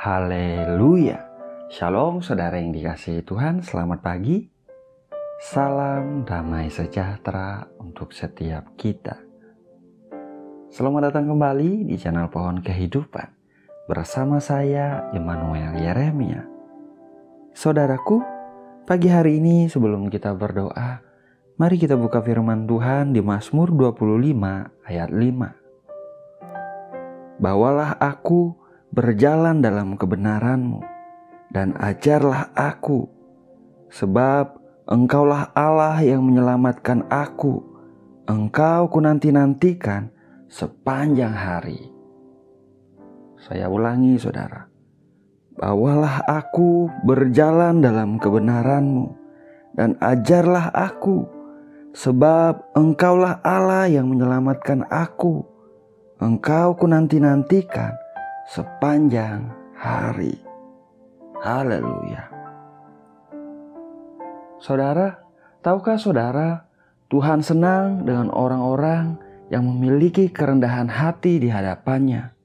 Haleluya. Shalom saudara yang dikasihi Tuhan, selamat pagi. Salam damai sejahtera untuk setiap kita. Selamat datang kembali di channel Pohon Kehidupan bersama saya Immanuel Yeremia. Saudaraku, pagi hari ini sebelum kita berdoa, mari kita buka firman Tuhan di Mazmur 25 ayat 5. Bawalah aku berjalan dalam kebenaran-Mu dan ajarlah aku, sebab Engkaulah Allah yang menyelamatkan aku. Engkau ku nanti-nantikan sepanjang hari. Saya ulangi saudara. Bawalah aku berjalan dalam kebenaran-Mu dan ajarlah aku, sebab Engkaulah Allah yang menyelamatkan aku. Engkau ku nanti-nantikan sepanjang hari. Haleluya. Saudara, tahukah saudara, Tuhan senang dengan orang-orang yang memiliki kerendahan hati di hadapannya,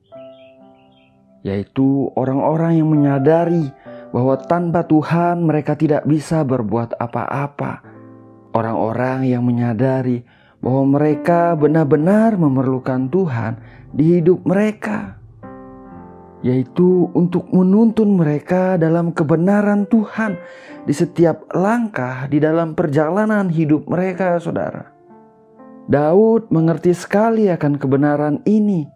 yaitu orang-orang yang menyadari bahwa tanpa Tuhan mereka tidak bisa berbuat apa-apa. Orang-orang yang menyadari bahwa mereka benar-benar memerlukan Tuhan di hidup mereka, yaitu untuk menuntun mereka dalam kebenaran Tuhan di setiap langkah di dalam perjalanan hidup mereka, saudara. Daud mengerti sekali akan kebenaran ini.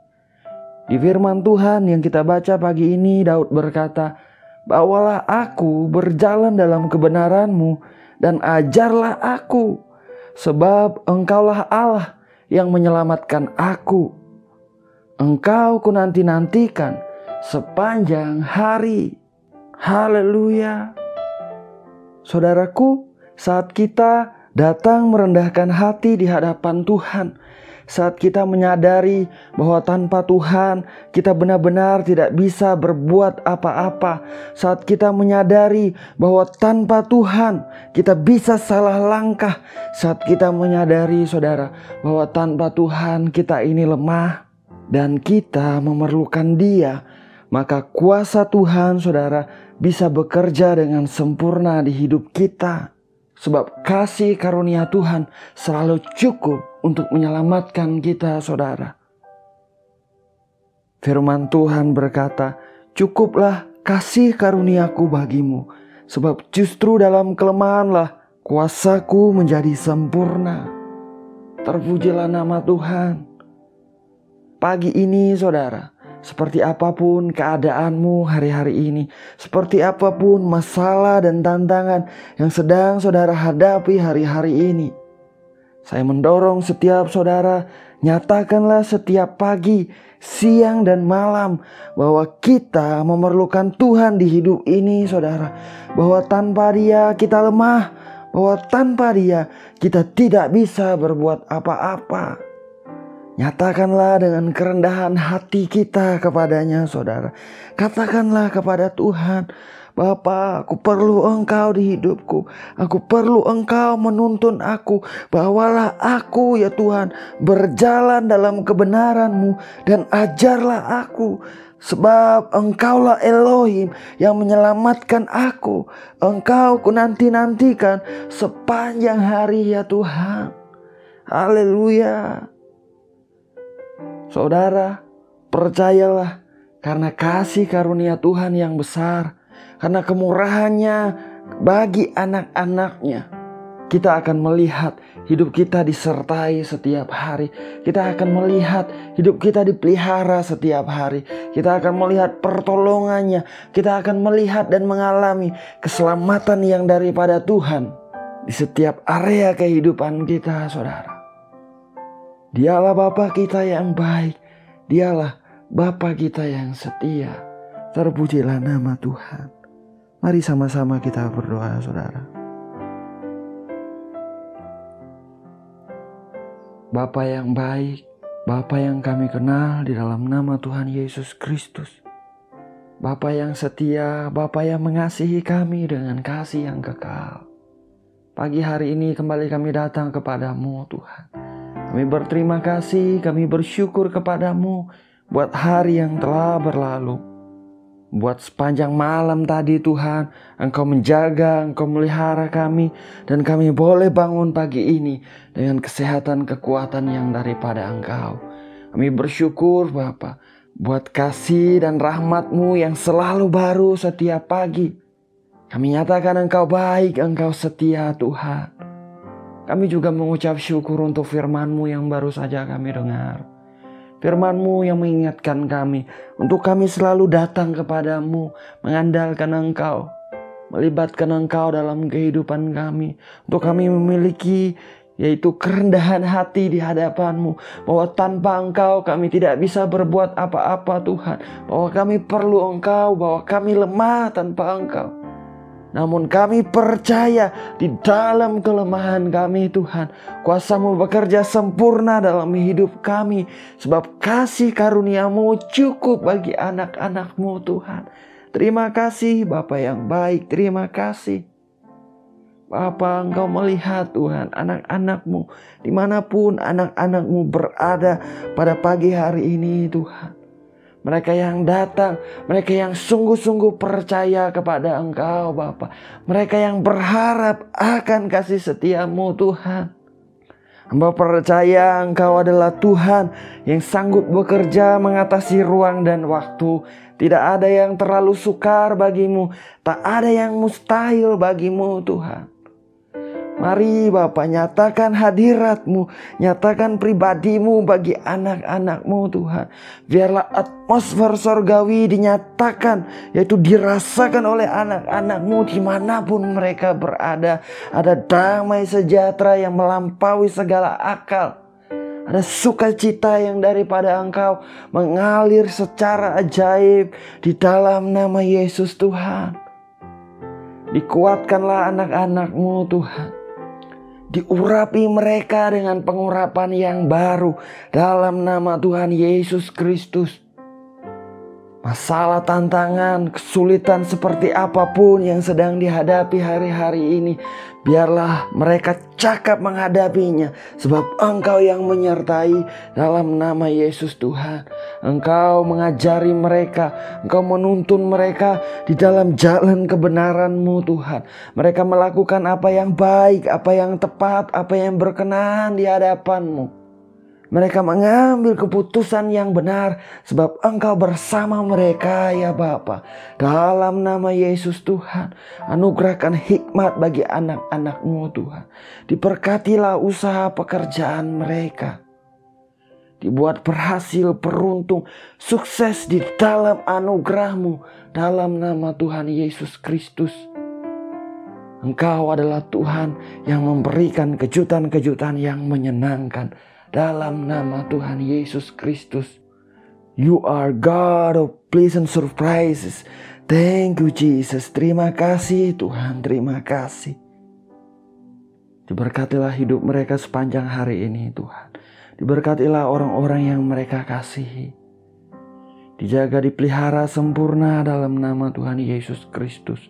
Di firman Tuhan yang kita baca pagi ini, Daud berkata, "Bawalah aku berjalan dalam kebenaran-Mu dan ajarlah aku, sebab Engkaulah Allah yang menyelamatkan aku. Engkau ku nanti-nantikan sepanjang hari." Haleluya. Saudaraku, saat kita datang merendahkan hati di hadapan Tuhan, saat kita menyadari bahwa tanpa Tuhan kita benar-benar tidak bisa berbuat apa-apa, saat kita menyadari bahwa tanpa Tuhan kita bisa salah langkah, saat kita menyadari saudara bahwa tanpa Tuhan kita ini lemah dan kita memerlukan Dia, maka kuasa Tuhan saudara bisa bekerja dengan sempurna di hidup kita. Sebab kasih karunia Tuhan selalu cukup untuk menyelamatkan kita, saudara. Firman Tuhan berkata, "Cukuplah kasih karuniaku bagimu, sebab justru dalam kelemahanlah kuasaku menjadi sempurna." Terpujilah nama Tuhan. Pagi ini saudara, seperti apapun keadaanmu hari-hari ini, seperti apapun masalah dan tantangan yang sedang saudara hadapi hari-hari ini, saya mendorong setiap saudara, nyatakanlah setiap pagi, siang dan malam bahwa kita memerlukan Tuhan di hidup ini, saudara. Bahwa tanpa Dia kita lemah, bahwa tanpa Dia kita tidak bisa berbuat apa-apa. Nyatakanlah dengan kerendahan hati kita kepadanya, saudara. Katakanlah kepada Tuhan, "Bapa, aku perlu Engkau di hidupku. Aku perlu Engkau menuntun aku. Bawalah aku ya Tuhan berjalan dalam kebenaran-Mu dan ajarlah aku. Sebab Engkaulah Elohim yang menyelamatkan aku. Engkau ku nanti-nantikan sepanjang hari ya Tuhan." Haleluya. Saudara, percayalah, karena kasih karunia Tuhan yang besar, karena kemurahannya bagi anak-anaknya, kita akan melihat hidup kita disertai setiap hari. Kita akan melihat hidup kita dipelihara setiap hari. Kita akan melihat pertolongannya. Kita akan melihat dan mengalami keselamatan yang daripada Tuhan di setiap area kehidupan kita, saudara. Dialah Bapa kita yang baik. Dialah Bapa kita yang setia. Terpujilah nama Tuhan. Mari sama-sama kita berdoa, saudara. Bapa yang baik, Bapa yang kami kenal di dalam nama Tuhan Yesus Kristus. Bapa yang setia, Bapa yang mengasihi kami dengan kasih yang kekal. Pagi hari ini kembali kami datang kepadamu, Tuhan. Kami berterima kasih, kami bersyukur kepadamu buat hari yang telah berlalu. Buat sepanjang malam tadi Tuhan, Engkau menjaga, Engkau melihara kami, dan kami boleh bangun pagi ini dengan kesehatan kekuatan yang daripada Engkau. Kami bersyukur Bapa, buat kasih dan rahmat-Mu yang selalu baru setiap pagi. Kami nyatakan Engkau baik, Engkau setia Tuhan. Kami juga mengucap syukur untuk firman-Mu yang baru saja kami dengar. Firman-Mu yang mengingatkan kami untuk kami selalu datang kepada-Mu, mengandalkan Engkau, melibatkan Engkau dalam kehidupan kami. Untuk kami memiliki yaitu kerendahan hati di hadapan-Mu, bahwa tanpa Engkau kami tidak bisa berbuat apa-apa Tuhan. Bahwa kami perlu Engkau, bahwa kami lemah tanpa Engkau. Namun kami percaya di dalam kelemahan kami Tuhan, kuasa-Mu bekerja sempurna dalam hidup kami. Sebab kasih karunia-Mu cukup bagi anak-anak-Mu Tuhan. Terima kasih Bapa yang baik, terima kasih. Bapa, Engkau melihat Tuhan anak-anak-Mu, dimanapun anak-anak-Mu berada pada pagi hari ini Tuhan. Mereka yang datang, mereka yang sungguh-sungguh percaya kepada Engkau Bapa. Mereka yang berharap akan kasih setia-Mu Tuhan. Hamba percaya Engkau adalah Tuhan yang sanggup bekerja mengatasi ruang dan waktu. Tidak ada yang terlalu sukar bagi-Mu, tak ada yang mustahil bagi-Mu Tuhan. Mari Bapa, nyatakan hadirat-Mu, nyatakan pribadi-Mu bagi anak-anak-Mu Tuhan. Biarlah atmosfer sorgawi dinyatakan, yaitu dirasakan oleh anak-anak-Mu dimanapun mereka berada. Ada damai sejahtera yang melampaui segala akal. Ada sukacita yang daripada Engkau mengalir secara ajaib di dalam nama Yesus Tuhan. Dikuatkanlah anak-anak-Mu Tuhan. Diurapi mereka dengan pengurapan yang baru dalam nama Tuhan Yesus Kristus. Masalah, tantangan, kesulitan seperti apapun yang sedang dihadapi hari-hari ini, biarlah mereka cakap menghadapinya, sebab Engkau yang menyertai dalam nama Yesus Tuhan. Engkau mengajari mereka, Engkau menuntun mereka di dalam jalan kebenaran-Mu Tuhan. Mereka melakukan apa yang baik, apa yang tepat, apa yang berkenan di hadapan-Mu. Mereka mengambil keputusan yang benar sebab Engkau bersama mereka ya Bapa. Dalam nama Yesus Tuhan, anugerahkan hikmat bagi anak-anak-Mu Tuhan. Diberkatilah usaha pekerjaan mereka. Dibuat berhasil, beruntung, sukses di dalam anugerah-Mu. Dalam nama Tuhan Yesus Kristus. Engkau adalah Tuhan yang memberikan kejutan-kejutan yang menyenangkan. Dalam nama Tuhan Yesus Kristus. You are God of pleasant surprises. Thank you Jesus. Terima kasih Tuhan, terima kasih. Diberkatilah hidup mereka sepanjang hari ini Tuhan. Diberkatilah orang-orang yang mereka kasihi. Dijaga, dipelihara sempurna dalam nama Tuhan Yesus Kristus.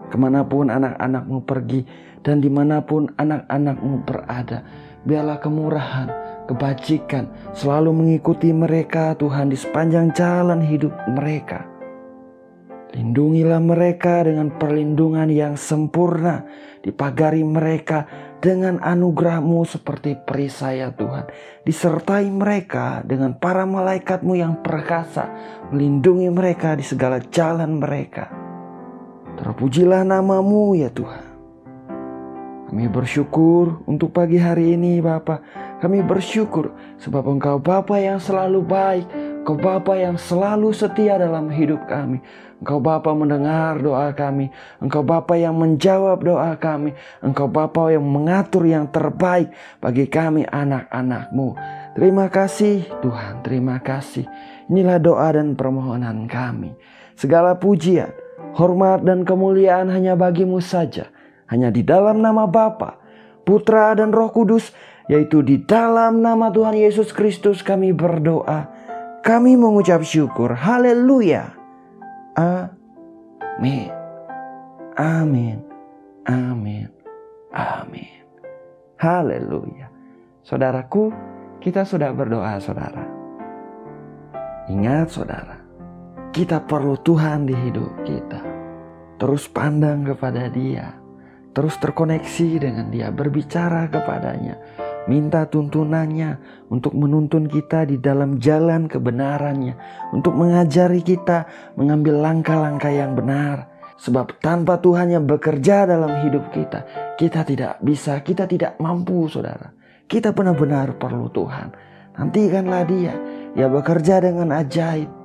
Kemanapun anak-anak-Mu pergi dan dimanapun anak-anak-Mu berada, biarlah kemurahan, kebajikan selalu mengikuti mereka Tuhan di sepanjang jalan hidup mereka. Lindungilah mereka dengan perlindungan yang sempurna. Dipagari mereka dengan anugerah-Mu seperti perisai ya Tuhan. Disertai mereka dengan para malaikat-Mu yang perkasa, melindungi mereka di segala jalan mereka. Terpujilah nama-Mu ya Tuhan. Kami bersyukur untuk pagi hari ini Bapa. Kami bersyukur sebab Engkau Bapa yang selalu baik. Engkau Bapa yang selalu setia dalam hidup kami. Engkau Bapa mendengar doa kami. Engkau Bapa yang menjawab doa kami. Engkau Bapa yang mengatur yang terbaik bagi kami anak-anak-Mu. Terima kasih Tuhan, terima kasih. Inilah doa dan permohonan kami. Segala pujian, hormat dan kemuliaan hanya bagi-Mu saja. Hanya di dalam nama Bapa, Putra dan Roh Kudus, yaitu di dalam nama Tuhan Yesus Kristus kami berdoa. Kami mengucap syukur. Haleluya. Amin. Amin. Amin. Amin. Haleluya. Saudaraku, kita sudah berdoa saudara. Ingat saudara, Kita perlu Tuhan di hidup kita. Terus pandang kepada Dia, terus terkoneksi dengan Dia, berbicara kepadanya, minta tuntunannya untuk menuntun kita di dalam jalan kebenarannya, untuk mengajari kita mengambil langkah-langkah yang benar. Sebab tanpa Tuhan yang bekerja dalam hidup kita, kita tidak bisa, kita tidak mampu, saudara. Kita benar-benar perlu Tuhan. Nantikanlah Dia, Dia bekerja dengan ajaib.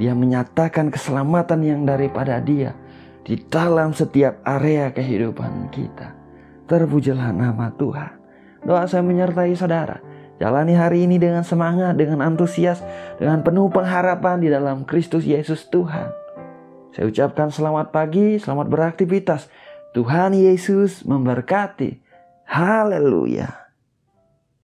Dia menyatakan keselamatan yang daripada Dia di dalam setiap area kehidupan kita. Terpujilah nama Tuhan. Doa saya menyertai saudara. Jalani hari ini dengan semangat, dengan antusias, dengan penuh pengharapan di dalam Kristus Yesus Tuhan. Saya ucapkan selamat pagi, selamat beraktivitas. Tuhan Yesus memberkati. Haleluya.